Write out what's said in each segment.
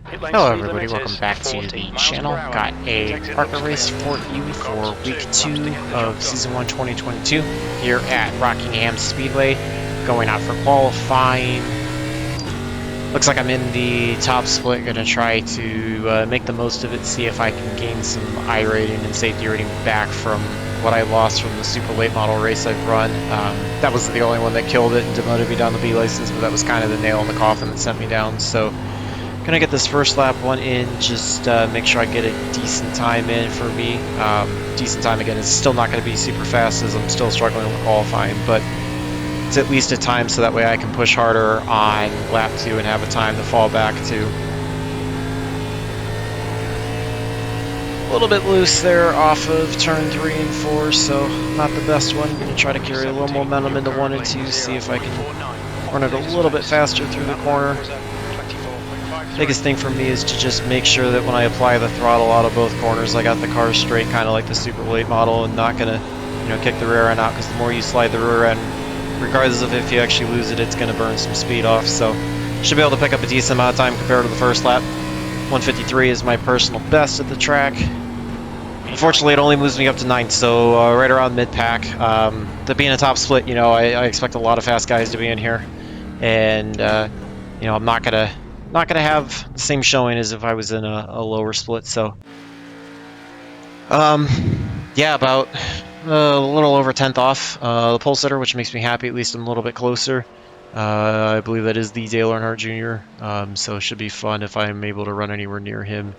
Hello everybody, welcome back to the channel. Got a ARCA race for you for week 2 of season 1 2022 here at Rockingham Speedway, going out for qualifying. Looks like I'm in the top split, gonna try to make the most of it, see if I can gain some I rating and safety rating back from what I lost from the super late model race I've run. That was the only one that killed it and demoted me down the B license, but that was kind of the nail in the coffin that sent me down. So gonna get this first lap one in, just make sure I get a decent time in for me. Decent time, again, it's still not going to be super fast as I'm still struggling with qualifying, but it's at least a time so that way I can push harder on lap 2 and have a time to fall back to. A little bit loose there off of turn 3 and 4, so not the best one. I'm going to try to carry a little momentum into 1 and 2, see if I can run it a little bit faster through the corner. Biggest thing for me is to just make sure that when I apply the throttle out of both corners, I got the car straight, kind of like the super late model, and not gonna, kick the rear end out, because the more you slide the rear end, regardless of if you actually lose it, it's gonna burn some speed off. So should be able to pick up a decent amount of time compared to the first lap. 153 is my personal best at the track. Unfortunately, it only moves me up to 9th, so right around mid-pack. To be in a top split, I expect a lot of fast guys to be in here, and I'm not gonna have the same showing as if I was in a lower split. So yeah, about a little over 10th off the pole sitter, which makes me happy. At least I'm a little bit closer. I believe that is the Dale Earnhardt Jr., so it should be fun if I'm able to run anywhere near him.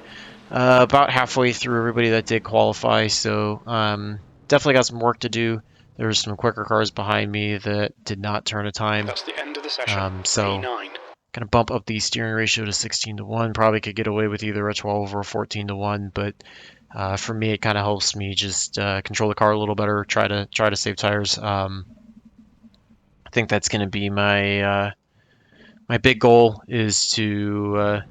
About halfway through everybody that did qualify, so definitely got some work to do. There's some quicker cars behind me that did not turn a time. That's the end of the session. So gonna bump up the steering ratio to 16:1. Probably could get away with either a 12 or a 14:1, but for me, it kind of helps me just control the car a little better. Try to save tires. I think that's gonna be my my big goal, is to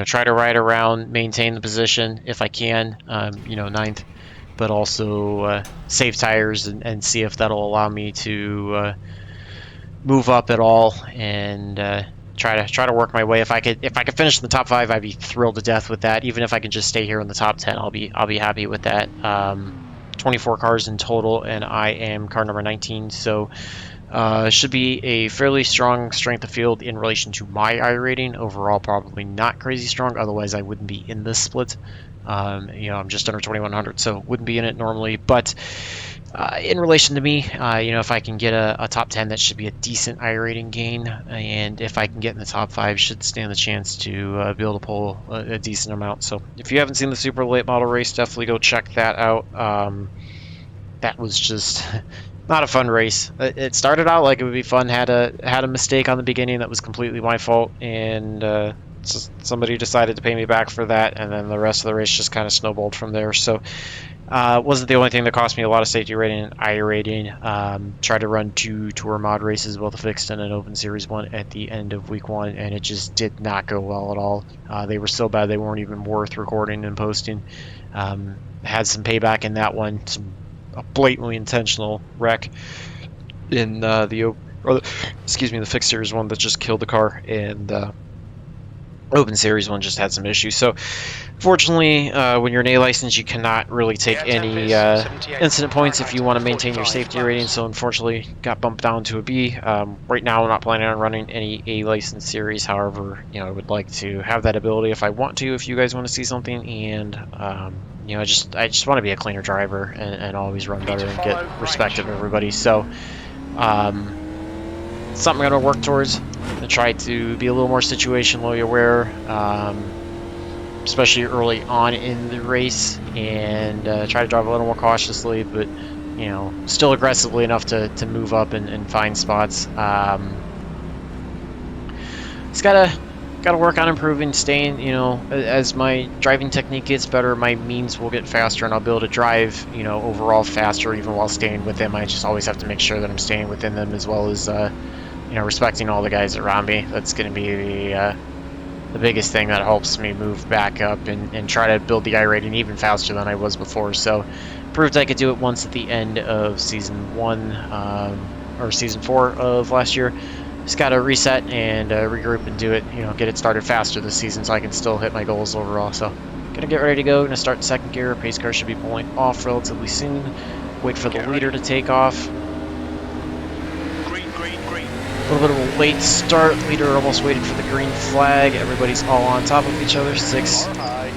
try to ride around, maintain the position if I can. 9th, but also save tires and see if that'll allow me to move up at all, and try to work my way. If I could finish in the top 5, I'd be thrilled to death with that. Even if I can just stay here in the top 10, I'll be happy with that. 24 cars in total, and I am car number 19, so should be a fairly strong strength of field in relation to my I rating. Overall, probably not crazy strong, otherwise I wouldn't be in this split. I'm just under 2100, so wouldn't be in it normally, but in relation to me, if I can get a top 10, that should be a decent I rating gain, and if I can get in the top 5, should stand the chance to be able to pull a decent amount. So if you haven't seen the super late model race, definitely go check that out. That was just not a fun race. It started out like it would be fun, had a mistake on the beginning that was completely my fault, and somebody decided to pay me back for that, and then the rest of the race just kind of snowballed from there. So wasn't the only thing that cost me a lot of safety rating and I rating. Tried to run 2 tour mod races, both a fixed and an open series one, at the end of week 1, and it just did not go well at all. They were so bad they weren't even worth recording and posting. Had some payback in that one, a blatantly intentional wreck in the fixed series one that just killed the car, and open series one just had some issues. So fortunately, when you're an A license, you cannot really take any incident points if you want to maintain your safety rating, so unfortunately got bumped down to a B. Right now I'm not planning on running any A license series. However, I would like to have that ability if I want to, if you guys want to see something, and I just want to be a cleaner driver and always run better and get respect of everybody. So something I'm going to work towards, and try to be a little more situationally aware, especially early on in the race, and try to drive a little more cautiously, but still aggressively enough to move up and find spots. Just gotta work on improving, staying, as my driving technique gets better, my means will get faster, and I'll be able to drive, overall faster, even while staying with them. I just always have to make sure that I'm staying within them, as well as respecting all the guys around me. That's going to be the biggest thing that helps me move back up and try to build the I rating even faster than I was before. So proved I could do it once at the end of season 1 or season 4 of last year. Just got to reset and regroup and do it, get it started faster this season so I can still hit my goals overall. So, gonna get ready to go. Gonna start second gear. Pace car should be pulling off relatively soon. Wait for the leader to take off. Green, green, green. A little bit of a late start. Leader almost waited for the green flag. Everybody's all on top of each other. 6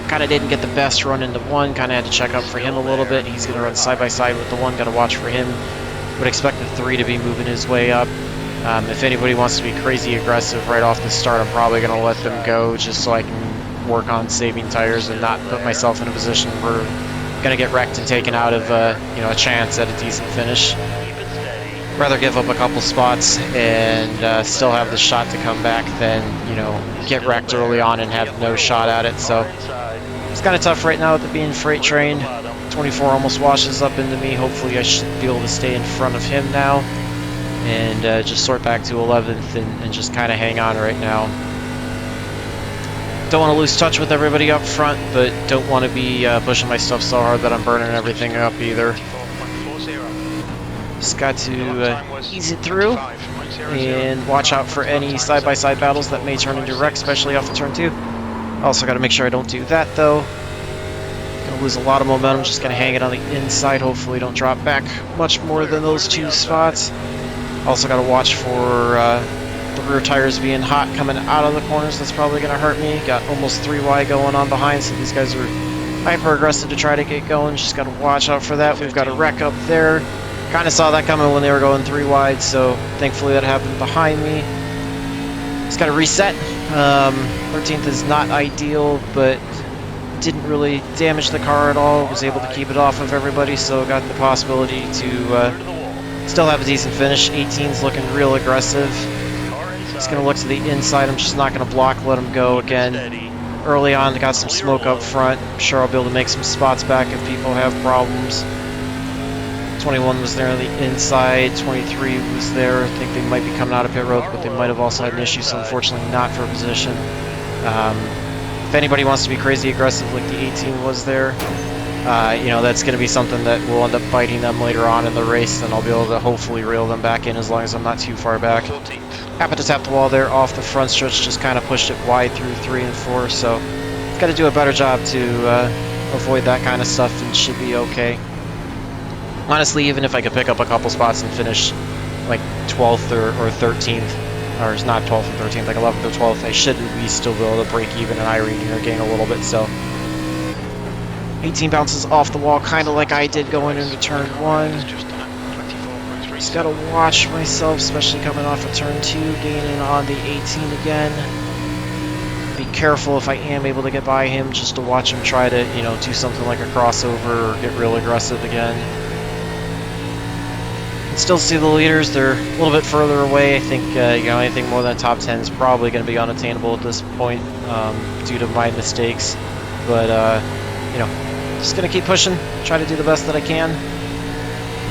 kind of didn't get the best run into 1. Kind of had to check up for him a little bit. He's going to run side by side with the 1. Got to watch for him. Would expect the 3 to be moving his way up. If anybody wants to be crazy aggressive right off the start, I'm probably going to let them go just so I can work on saving tires and not put myself in a position where I'm going to get wrecked and taken out of a chance at a decent finish. Rather give up a couple spots and still have the shot to come back than get wrecked early on and have no shot at it. So it's kind of tough right now with it being freight train. 24 almost washes up into me. Hopefully I should be able to stay in front of him now and just sort back to 11th and just kind of hang on right now. Don't want to lose touch with everybody up front, but don't want to be pushing my stuff so hard that I'm burning everything up either. Just got to ease it through and watch out for any side-by-side battles that may turn into wrecks, especially off of turn 2. Also got to make sure I don't do that though. Gonna lose a lot of momentum, just gonna hang it on the inside. Hopefully don't drop back much more than those 2 spots. Also got to watch for the rear tires being hot coming out of the corners. That's probably gonna hurt me. Got almost 3 wide going on behind, so these guys are hyper aggressive to try to get going. Just got to watch out for that. We've got a wreck up there. Kind of saw that coming when they were going 3 wide, so thankfully that happened behind me. Just got to reset. 13th is not ideal, but didn't really damage the car at all. Was able to keep it off of everybody, so got the possibility to still have a decent finish. 18's looking real aggressive. Just going to look to the inside. I'm just not going to block, let him go again. Early on, got some smoke up front. I'm sure I'll be able to make some spots back if people have problems. 21 was there on the inside, 23 was there. I think they might be coming out of pit road, but they might have also had an issue, so unfortunately not for a position. If anybody wants to be crazy aggressive like the 18 was there, that's going to be something that will end up biting them later on in the race, and I'll be able to hopefully reel them back in as long as I'm not too far back. Happened to tap the wall there off the front stretch, just kind of pushed it wide through 3 and 4, so got to do a better job to avoid that kind of stuff and should be okay. Honestly, even if I could pick up a couple spots and finish like 12th or 13th, or it's not 12th or 13th, like 11th or 12th, I should at least still be able to break even in iRacing or gain a little bit. So 18 bounces off the wall, kind of like I did going into turn 1. Just got to watch myself, especially coming off of turn 2, gaining on the 18 again. Be careful if I am able to get by him, just to watch him try to, do something like a crossover or get real aggressive again. Still see the leaders, they're a little bit further away. I think anything more than a top 10 is probably going to be unattainable at this point due to my mistakes. But just going to keep pushing, try to do the best that I can,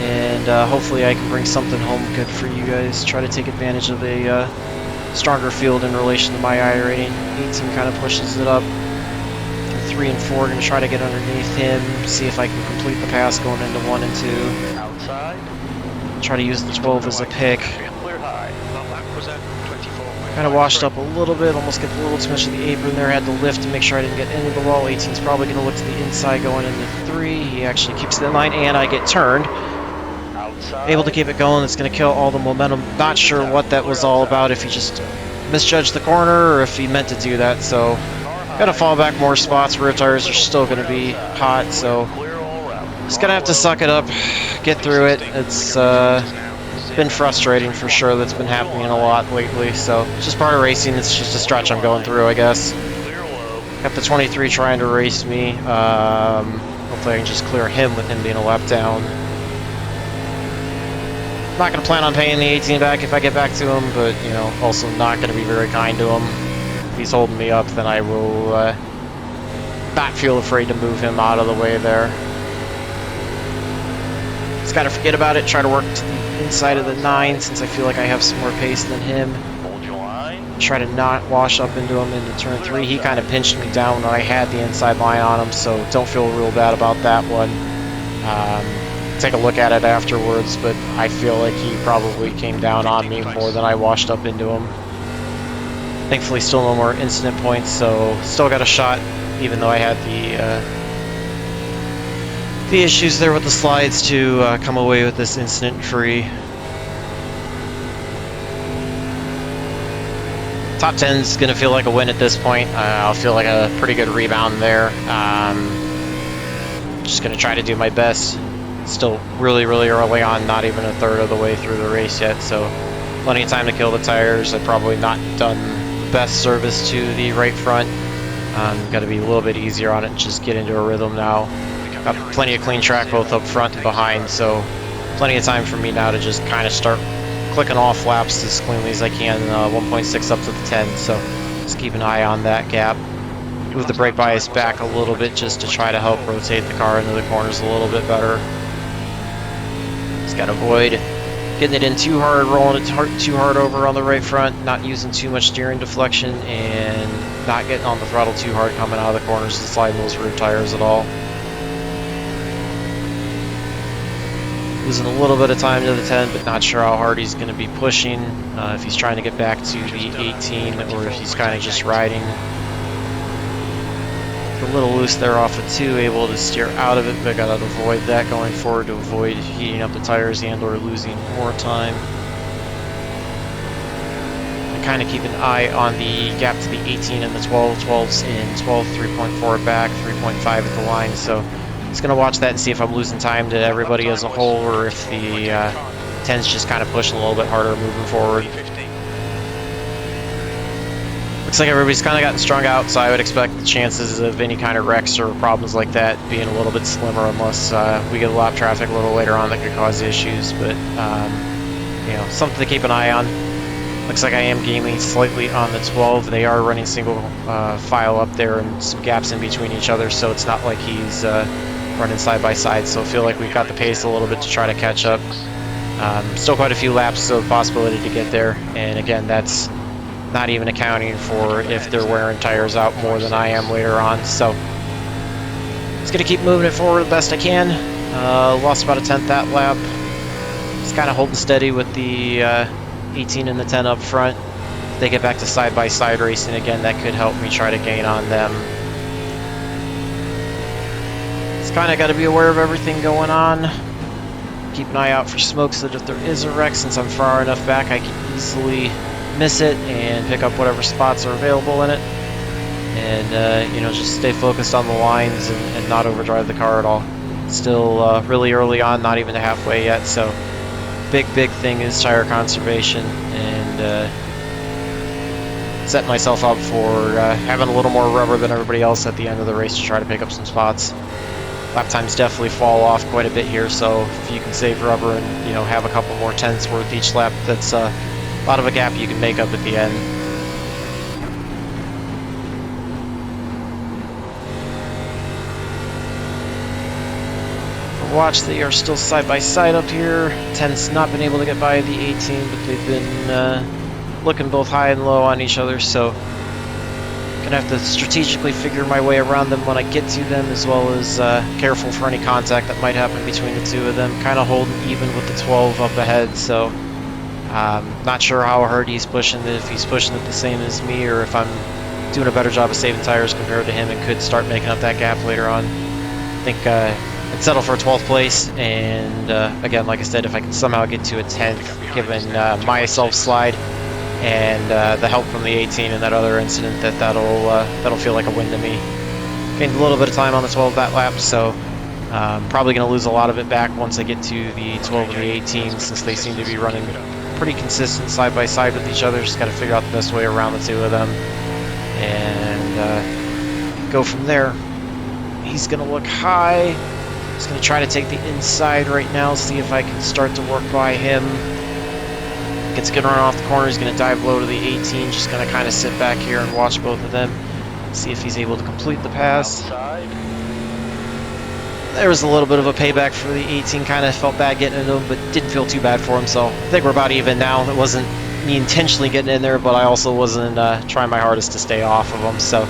and hopefully I can bring something home good for you guys. Try to take advantage of a stronger field in relation to my iRating. 18 kind of pushes it up. 3 and 4, going to try to get underneath him, see if I can complete the pass going into 1 and 2. Outside. Try to use the 12 as a pick. Kind of washed up a little bit, almost get a little too much of the apron there. Had to lift to make sure I didn't get into the wall. 18's probably going to look to the inside going into 3. He actually keeps it in line, and I get turned. Able to keep it going. It's going to kill all the momentum. Not sure what that was all about, if he just misjudged the corner or if he meant to do that. So, got to fall back more spots. Rear tires are still going to be hot, so just gonna have to suck it up, get through it. It's been frustrating for sure. That's been happening a lot lately, so it's just part of racing. It's just a stretch I'm going through, I guess. Got the 23 trying to race me. Hopefully I can just clear him with him being a lap down. Not gonna plan on paying the 18 back if I get back to him, but also not gonna be very kind to him. If he's holding me up, then I will not feel afraid to move him out of the way there. Just gotta forget about it, try to work to the inside of the 9 since I feel like I have some more pace than him. Try to not wash up into him into turn 3. He kind of pinched me down when I had the inside line on him, so don't feel real bad about that one. take a look at it afterwards, but I feel like he probably came down on me more than I washed up into him. Thankfully, still no more incident points, so still got a shot, even though I had the issues there with the slides to come away with this incident-free. Top 10 is going to feel like a win at this point. I'll feel like a pretty good rebound there. Just going to try to do my best. Still really early on, not even a third of the way through the race yet, so plenty of time to kill the tires. I've probably not done the best service to the right front. Got to be a little bit easier on it and just get into a rhythm now. Got plenty of clean track both up front and behind, so plenty of time for me now to just kind of start clicking off laps as cleanly as I can. 1.6 up to the 10, so just keep an eye on that gap. Move the brake bias back a little bit just to try to help rotate the car into the corners a little bit better. Just got to avoid getting it in too hard, rolling it too hard over on the right front, not using too much steering deflection, and not getting on the throttle too hard coming out of the corners and sliding those rear tires at all. Losing a little bit of time to the 10, but not sure how hard he's going to be pushing, if he's trying to get back to the 18 or if he's kind of just riding. A little loose there off of 2, able to steer out of it, but got to avoid that going forward to avoid heating up the tires and or losing more time. And kind of keep an eye on the gap to the 18 and the 12. 12's in 12, 3.4 back, 3.5 at the line, so just going to watch that and see if I'm losing time to everybody as a whole, or if the 10's just kind of pushing a little bit harder moving forward. Looks like everybody's kind of gotten strung out, so I would expect the chances of any kind of wrecks or problems like that being a little bit slimmer, unless we get a lot of traffic a little later on that could cause issues. But you know, something to keep an eye on. Looks like I am gaining slightly on the 12. They are running single file up there and some gaps in between each other, so it's not like he's running side by side. So I feel like we've got the pace a little bit to try to catch up. Still quite a few laps, so the possibility to get there. And again, that's not even accounting for if they're wearing tires out more than I am later on. So just gonna keep moving it forward the best I can. Lost about a tenth that lap. Just kind of holding steady with the 18 and the 10 up front. If they get back to side-by-side racing again, that could help me try to gain on them. Just kind of got to be aware of everything going on. Keep an eye out for smoke so that if there is a wreck, since I'm far enough back, I can easily miss it and pick up whatever spots are available in it. And, you know, just stay focused on the lines and not overdrive the car at all. Still really early on, not even halfway yet, so big thing is tire conservation, and setting myself up for having a little more rubber than everybody else at the end of the race to try to pick up some spots. Lap times definitely fall off quite a bit here, so if you can save rubber and, you know, have a couple more tenths worth each lap, that's a lot of a gap you can make up at the end. Watch, they are still side by side up here. 10's not been able to get by the 18, but they've been looking both high and low on each other, so gonna have to strategically figure my way around them when I get to them, as well as careful for any contact that might happen between the two of them. Kind of holding even with the 12 up ahead, so not sure how hard he's pushing it, if he's pushing it the same as me, or if I'm doing a better job of saving tires compared to him and could start making up that gap later on. I think I'd settle for a 12th place, and again, like I said, if I can somehow get to a 10th, given my self-slide and the help from the 18 and that other incident, that'll feel like a win to me. Gained a little bit of time on the 12 that lap, so probably going to lose a lot of it back once I get to the 12 and the 18, since they seem to be running pretty consistent side by side with each other. Just got to figure out the best way around the two of them and go from there. He's going to look high. Just going to try to take the inside right now, see if I can start to work by him. Gets a good run off the corner. He's going to dive low to the 18. Just going to kind of sit back here and watch both of them. See if he's able to complete the pass. There was a little bit of a payback for the 18. Kind of felt bad getting into him, but didn't feel too bad for him. So I think we're about even now. It wasn't me intentionally getting in there, but I also wasn't trying my hardest to stay off of him. So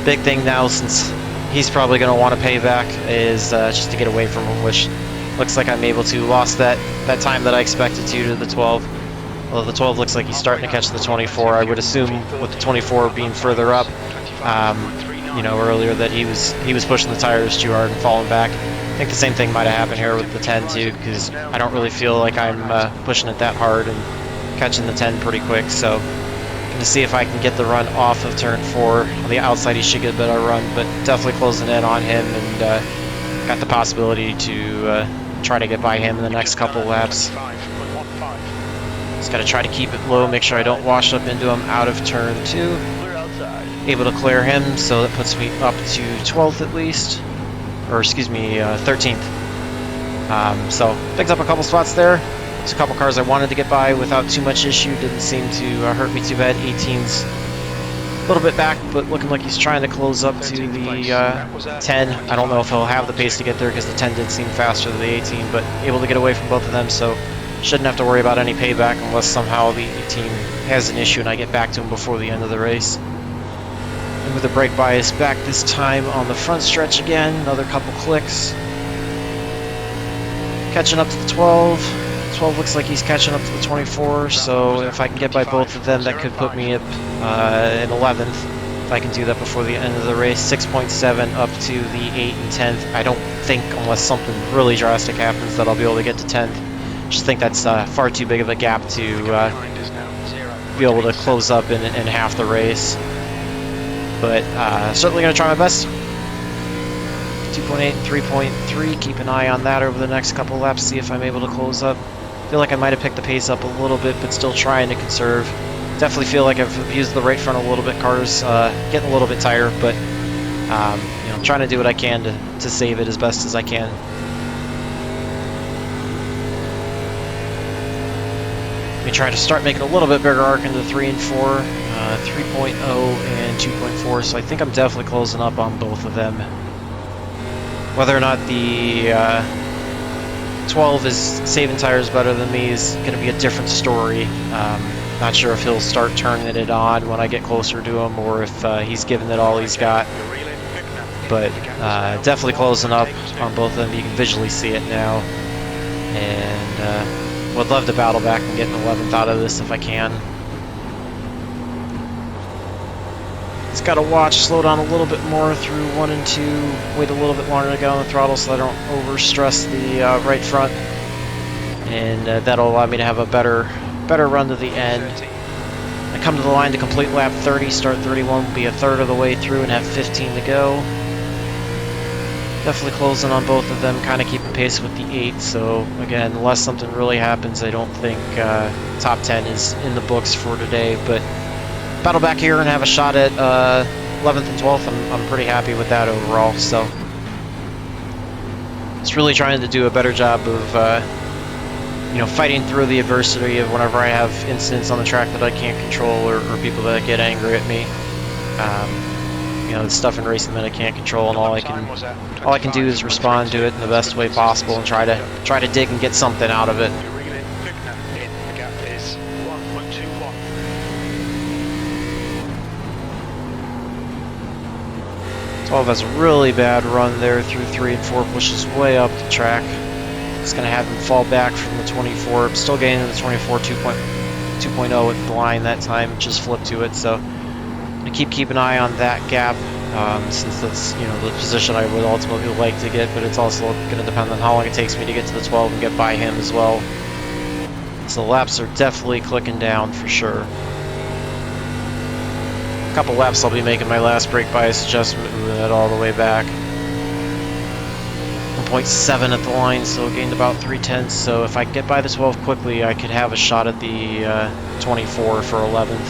big thing now, since he's probably going to want to pay back, is just to get away from him, which looks like I'm able to. Lost that time that I expected to the 12. Although the 12 looks like he's starting to catch the 24. I would assume with the 24 being further up, you know, earlier that he was pushing the tires too hard and falling back. I think the same thing might have happened here with the 10 too, because I don't really feel like I'm pushing it that hard and catching the 10 pretty quick. So I'm going to see if I can get the run off of turn 4. On the outside he should get a better run, but definitely closing in on him, and got the possibility to try to get by him in the next couple laps. Just got to try to keep it low, make sure I don't wash up into him out of turn 2. Able to clear him, so that puts me up to 12th at least. Or excuse me, 13th. So picked up a couple spots there. There's a couple cars I wanted to get by without too much issue. Didn't seem to hurt me too bad. 18's a little bit back, but looking like he's trying to close up to the 10. I don't know if he'll have the pace to get there because the 10 did seem faster than the 18, but able to get away from both of them, so shouldn't have to worry about any payback unless somehow the 18 has an issue and I get back to him before the end of the race. And with the brake bias back this time on the front stretch again, another couple clicks. Catching up to the 12. 12 looks like he's catching up to the 24, so if I can get by both of them, that could put me up in 11th. If I can do that before the end of the race. 6.7 up to the 8 and 10th. I don't think, unless something really drastic happens, that I'll be able to get to 10th. Just think that's far too big of a gap to be able to close up in half the race. But certainly going to try my best. 2.8 and 3.3, keep an eye on that over the next couple laps, see if I'm able to close up. Feel like I might have picked the pace up a little bit, but still trying to conserve. Definitely feel like I've used the right front a little bit. Car's getting a little bit tighter, but you know, trying to do what I can to save it as best as I can. Let me try to start making a little bit bigger arc into 3 and 4, 3.0 and 2.4, so I think I'm definitely closing up on both of them. Whether or not the 12 is saving tires better than me is going to be a different story. Not sure if he'll start turning it on when I get closer to him, or if he's giving it all he's got. But definitely closing up on both of them. You can visually see it now. And would love to battle back and get an 11th out of this if I can. Just got to watch, slow down a little bit more through 1 and 2, wait a little bit longer to get on the throttle so I don't overstress the right front, and that'll allow me to have a better run to the end. I come to the line to complete lap 30, start 31, will be a third of the way through and have 15 to go. Definitely closing on both of them, kind of keeping pace with the 8, so again, unless something really happens, I don't think top 10 is in the books for today, but battle back here and have a shot at 11th and 12th. I'm pretty happy with that overall, so just really trying to do a better job of you know, fighting through the adversity of whenever I have incidents on the track that I can't control, or people that get angry at me. You know, the stuff in racing that I can't control, and all I can do is respond to it in the best way possible and try to dig and get something out of it. 12 has a really bad run there through 3 and 4, pushes way up the track. It's going to have him fall back from the 24. I'm still getting to the 24 2.0 at the line that time, just flipped to it, so I'm going to keep an eye on that gap, since that's, you know, the position I would ultimately like to get, but it's also going to depend on how long it takes me to get to the 12 and get by him as well. So the laps are definitely clicking down for sure. A couple laps I'll be making my last brake bias adjustment, moving it all the way back. 1.7 at the line, so gained about 3/10. So if I get by the 12 quickly, I could have a shot at the 24 for 11th.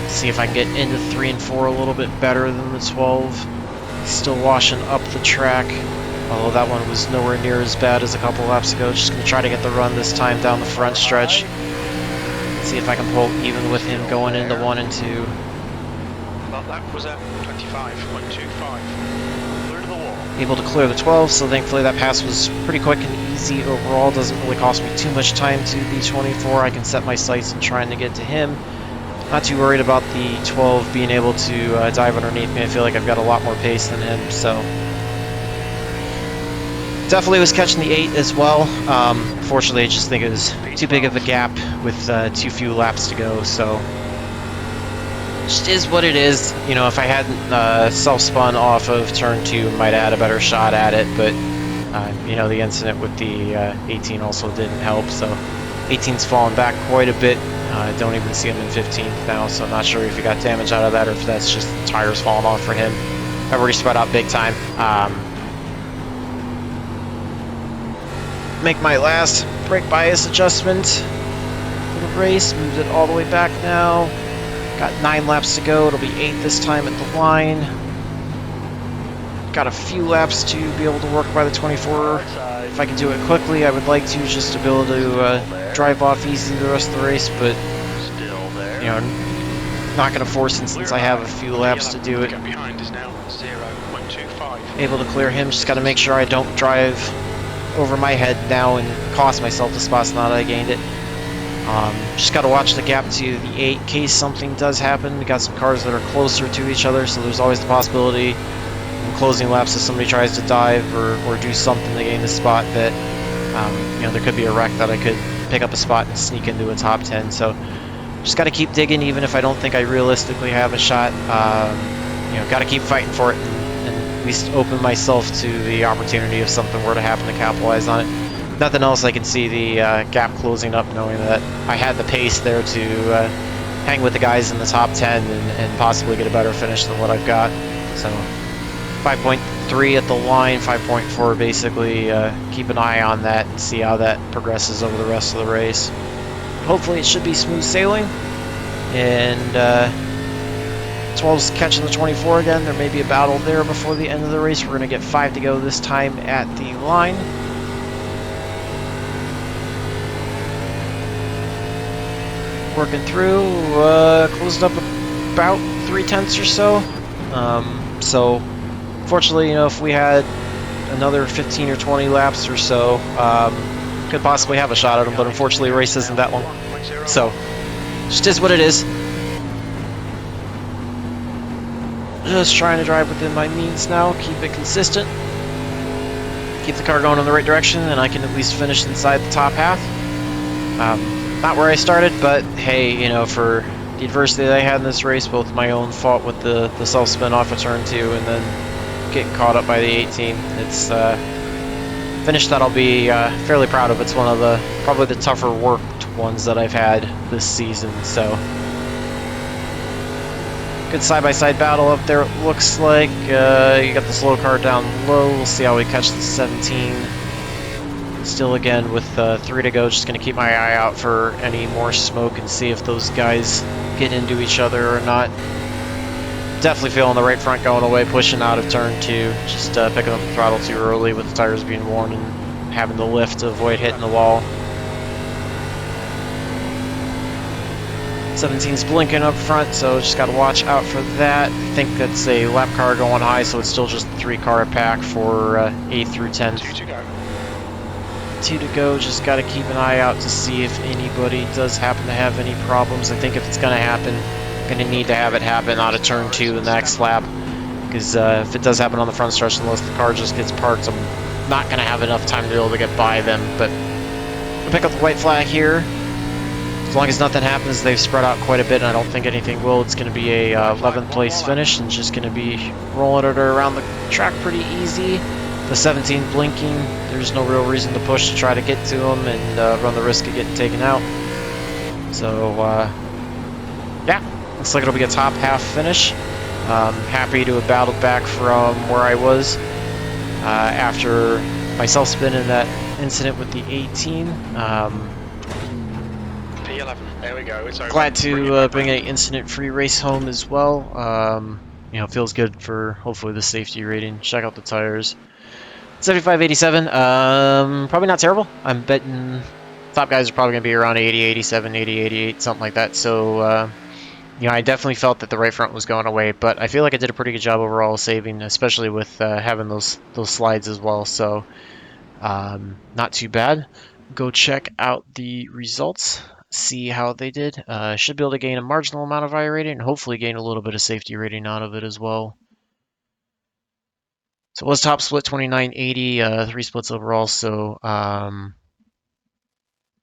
See if I can get into 3 and 4 a little bit better than the 12. Still washing up the track, although that one was nowhere near as bad as a couple laps ago. Just going to try to get the run this time down the front stretch. See if I can pull even with him going into 1 and 2. That was at 25.25. Clear to the wall. Able to clear the 12, so thankfully that pass was pretty quick and easy overall. Doesn't really cost me too much time to the 24. I can set my sights on trying to get to him. Not too worried about the 12 being able to dive underneath me. I feel like I've got a lot more pace than him, so definitely was catching the 8 as well. Fortunately, I just think it was too big of a gap with too few laps to go, so just is what it is. You know, if I hadn't self-spun off of turn 2, might have had a better shot at it, but you know, the incident with the 18 also didn't help, so 18's fallen back quite a bit. I don't even see him in 15th now, so I'm not sure if he got damage out of that or if that's just tires falling off for him. I've already spread out big time. Make my last brake bias adjustment for the race. Moved it all the way back now. Got 9 laps to go. It'll be 8 this time at the line. Got a few laps to be able to work by the 24. If I can do it quickly, I would like to, just to be able to drive off easy the rest of the race, but you know, not going to force it since I have a few laps to do it. Able to clear him, just got to make sure I don't drive over my head now and cost myself the spots now that I gained it. Just got to watch the gap to the 8 in case something does happen. We got some cars that are closer to each other, so there's always the possibility in closing laps if somebody tries to dive or do something to gain the spot that you know, there could be a wreck that I could pick up a spot and sneak into a top 10. So just got to keep digging, even if I don't think I realistically have a shot. You know, got to keep fighting for it and at least open myself to the opportunity if something were to happen to capitalize on it. Nothing else, I can see the gap closing up, knowing that I had the pace there to hang with the guys in the top 10 and possibly get a better finish than what I've got. So 5.3 at the line, 5.4 basically. Keep an eye on that and see how that progresses over the rest of the race. Hopefully it should be smooth sailing, and 12's catching the 24 again. There may be a battle there before the end of the race. We're going to get 5 to go this time at the line. Working through, closed up about 3/10 or so. So fortunately, you know, if we had another 15 or 20 laps or so, could possibly have a shot at him, but unfortunately the race isn't that long. So, just is what it is. Just trying to drive within my means now, keep it consistent. Keep the car going in the right direction, and I can at least finish inside the top half. Not where I started, but hey, you know, for the adversity that I had in this race, both my own fault with the self-spin off of turn 2 and then getting caught up by the 18, it's finish that I'll be fairly proud of. It's one of the probably the tougher worked ones that I've had this season. So good side-by-side battle up there, it looks like. You got the slow car down low. We'll see how we catch the 17. Still again with 3 to go, just going to keep my eye out for any more smoke and see if those guys get into each other or not. Definitely feeling the right front going away, pushing out of turn 2, just picking up the throttle too early with the tires being worn and having the lift to avoid hitting the wall. 17's blinking up front, so just got to watch out for that. I think that's a lap car going high, so it's still just a 3-car pack for 8 through 10. 2 to go. 2 to go, just got to keep an eye out to see if anybody does happen to have any problems. I think if it's going to happen, going to need to have it happen out of turn 2 the next lap, because if it does happen on the front stretch, unless the car just gets parked, I'm not going to have enough time to be able to get by them. But I'll pick up the white flag here. As long as nothing happens, they've spread out quite a bit, and I don't think anything will. It's going to be a 11th place finish, and just going to be rolling it around the track pretty easy. The 17 blinking, there's no real reason to push to try to get to them and run the risk of getting taken out. So yeah, looks like it'll be a top half finish. Happy to have battled back from where I was after myself spinning that incident with the 18. P11, there we go. It's over. Glad to bring an incident-free race home as well. You know, feels good for hopefully the safety rating. Check out the tires. 75-87, probably not terrible. I'm betting top guys are probably going to be around 80, 87, 80, 88, something like that. So, you know, I definitely felt that the right front was going away, but I feel like I did a pretty good job overall saving, especially with having those slides as well. So, not too bad. Go check out the results. see how they did. Should be able to gain a marginal amount of iRating and hopefully gain a little bit of safety rating out of it as well. So it was top split 2980, 3 splits overall. So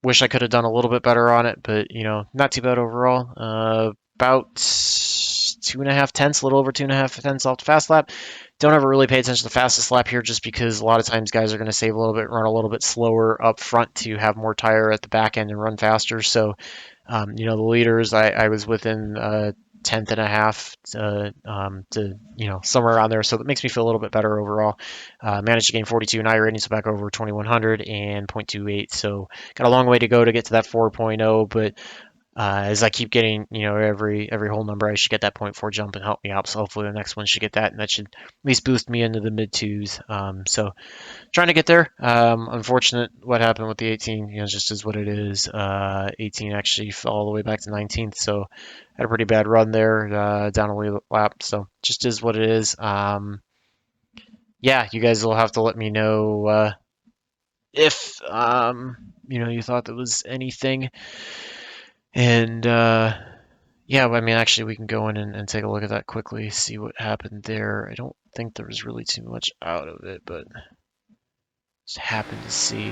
wish I could have done a little bit better on it, but not too bad overall. About 2.5 tenths, a little over 2.5 tenths off the fast lap. Don't ever really pay attention to the fastest lap here just because a lot of times guys are going to save a little bit, run a little bit slower up front to have more tire at the back end and run faster. So, the leaders, I was within a tenth and a half to somewhere around there. So that makes me feel a little bit better overall. Managed to gain 42 in iRating, so back over 2100 and 0.28. So got a long way to go to get to that 4.0, but as I keep getting, every whole number, I should get that 0.4 jump and help me out. So hopefully the next one should get that, and that should at least boost me into the mid twos. So trying to get there. Unfortunate what happened with the 18. Just is what it is. 18 actually fell all the way back to 19th, so had a pretty bad run there, down a lead lap. So just is what it is. Yeah, you guys will have to let me know if you thought there was anything. And yeah, I mean, actually, we can go in and take a look at that quickly, see what happened there. I don't think there was really too much out of it, but just happened to see.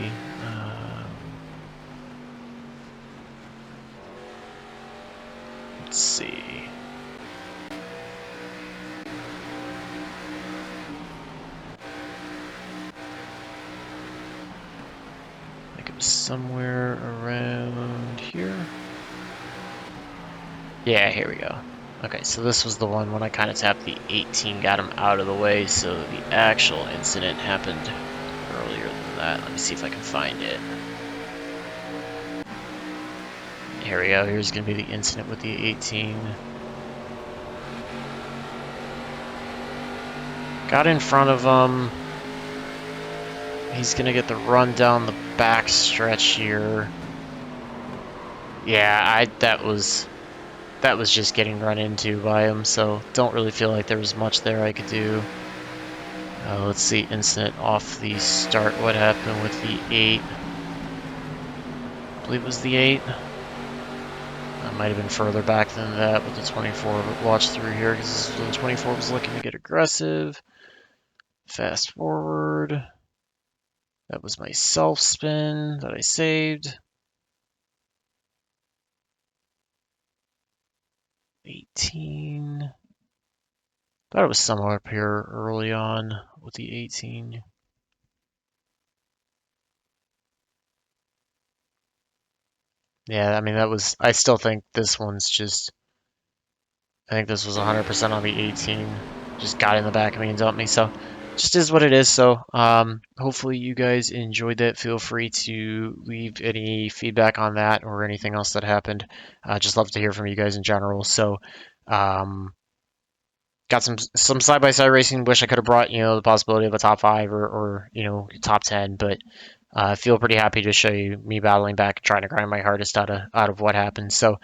Let's see. I think it was somewhere around here. Yeah, here we go. Okay, so this was the one when I kind of tapped the 18, got him out of the way, so the actual incident happened earlier than that. Let me see if I can find it. Here we go. Here's going to be the incident with the 18. Got in front of him. He's going to get the run down the back stretch here. Yeah, that was just getting run into by him, so don't really feel like there was much there I could do. Let's see, incident off the start. What happened with the 8? I believe it was the 8. That might have been further back than that with the 24, but watch through here because the 24 was looking to get aggressive. Fast forward. That was my self spin that I saved. 18. Thought it was somewhere up here early on with the 18. Yeah, I mean, I still think this one's just, I think this was 100% on the 18. Just got in the back of me and dumped me, so just is what it is. So hopefully you guys enjoyed that. Feel free to leave any feedback on that or anything else that happened. Just love to hear from you guys in general. So got some side-by-side racing. Wish I could have brought, the possibility of a top 5 or top 10, but I feel pretty happy to show you me battling back, trying to grind my hardest out of what happened. So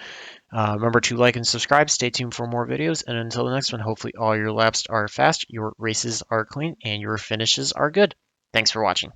remember to like and subscribe. Stay tuned for more videos. And until the next one, hopefully all your laps are fast, your races are clean, and your finishes are good. Thanks for watching.